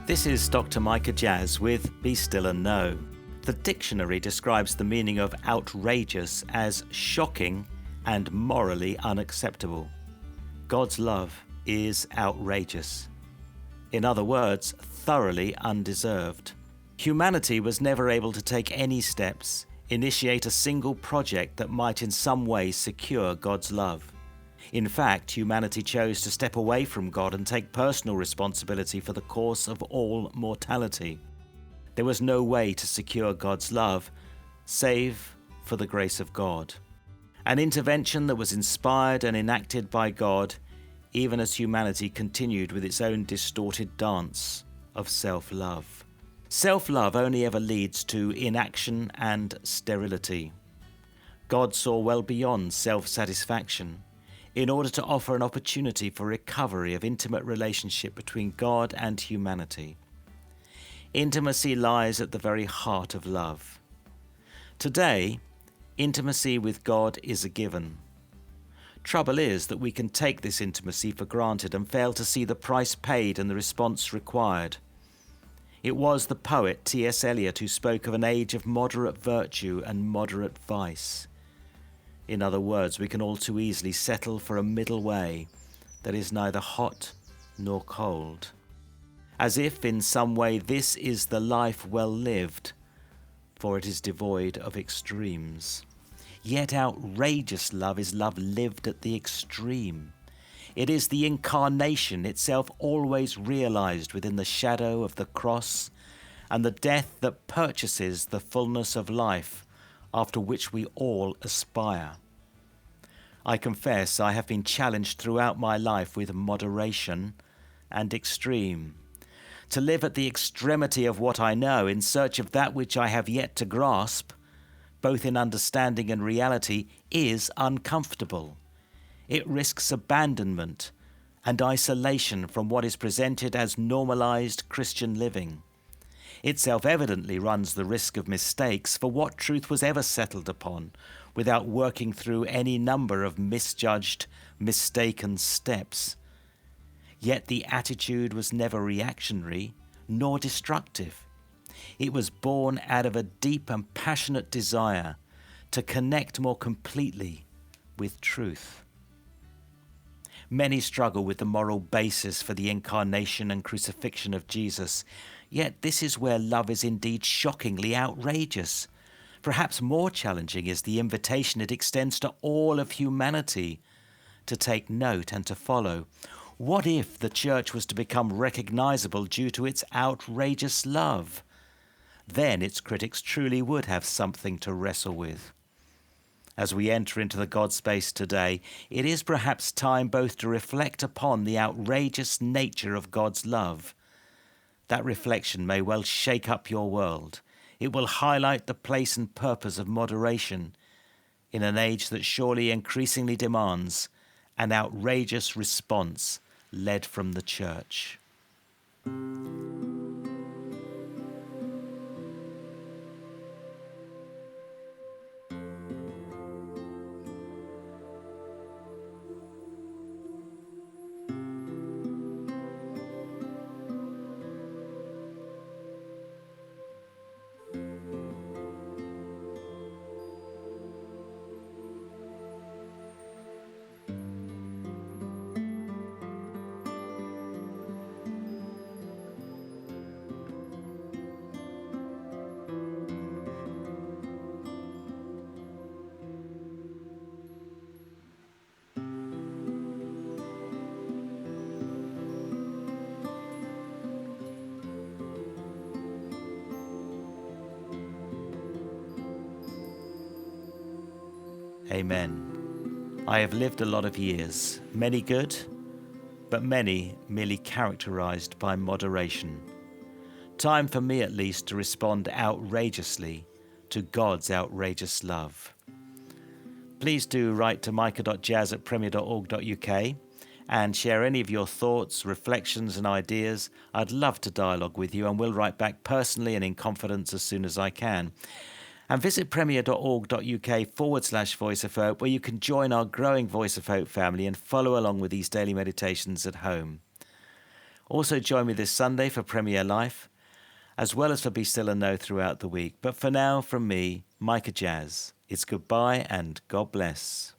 This is Dr. Micah Jazz with Be Still and Know. The dictionary describes the meaning of outrageous as shocking and morally unacceptable. God's love is outrageous. In other words, thoroughly undeserved. Humanity was never able to take any steps, initiate a single project that might in some way secure God's love. In fact, humanity chose to step away from God and take personal responsibility for the course of all mortality. There was no way to secure God's love, save for the grace of God. An intervention that was inspired and enacted by God, even as humanity continued with its own distorted dance of self-love. Self-love only ever leads to inaction and sterility. God saw well beyond self-satisfaction in order to offer an opportunity for recovery of intimate relationship between God and humanity. Intimacy lies at the very heart of love. Today, intimacy with God is a given. Trouble is that we can take this intimacy for granted and fail to see the price paid and the response required. It was the poet T.S. Eliot who spoke of an age of moderate virtue and moderate vice. In other words, we can all too easily settle for a middle way that is neither hot nor cold. As if in some way this is the life well lived, for it is devoid of extremes. Yet outrageous love is love lived at the extreme. It is the incarnation itself, always realized within the shadow of the cross, and the death that purchases the fullness of life after which we all aspire. I confess I have been challenged throughout my life with moderation and extreme. To live at the extremity of what I know in search of that which I have yet to grasp, both in understanding and reality, is uncomfortable. It risks abandonment and isolation from what is presented as normalized Christian living. It self-evidently runs the risk of mistakes, for what truth was ever settled upon without working through any number of misjudged, mistaken steps? Yet the attitude was never reactionary nor destructive. It was born out of a deep and passionate desire to connect more completely with truth. Many struggle with the moral basis for the incarnation and crucifixion of Jesus, yet this is where love is indeed shockingly outrageous. Perhaps more challenging is the invitation it extends to all of humanity to take note and to follow. What if the church was to become recognizable due to its outrageous love? Then its critics truly would have something to wrestle with. As we enter into the God space today, it is perhaps time both to reflect upon the outrageous nature of God's love. That reflection may well shake up your world. It will highlight the place and purpose of moderation in an age that surely increasingly demands an outrageous response led from the church. Amen. I have lived a lot of years, many good, but many merely characterized by moderation. Time for me at least to respond outrageously to God's outrageous love. Please do write to micah.jazz@premier.org.uk and share any of your thoughts, reflections and ideas. I'd love to dialogue with you, and will write back personally and in confidence as soon as I can. And visit premier.org.uk/Voice of Hope, where you can join our growing Voice of Hope family and follow along with these daily meditations at home. Also join me this Sunday for Premier Life, as well as for Be Still and Know throughout the week. But for now, from me, Micah Jazz, it's goodbye and God bless.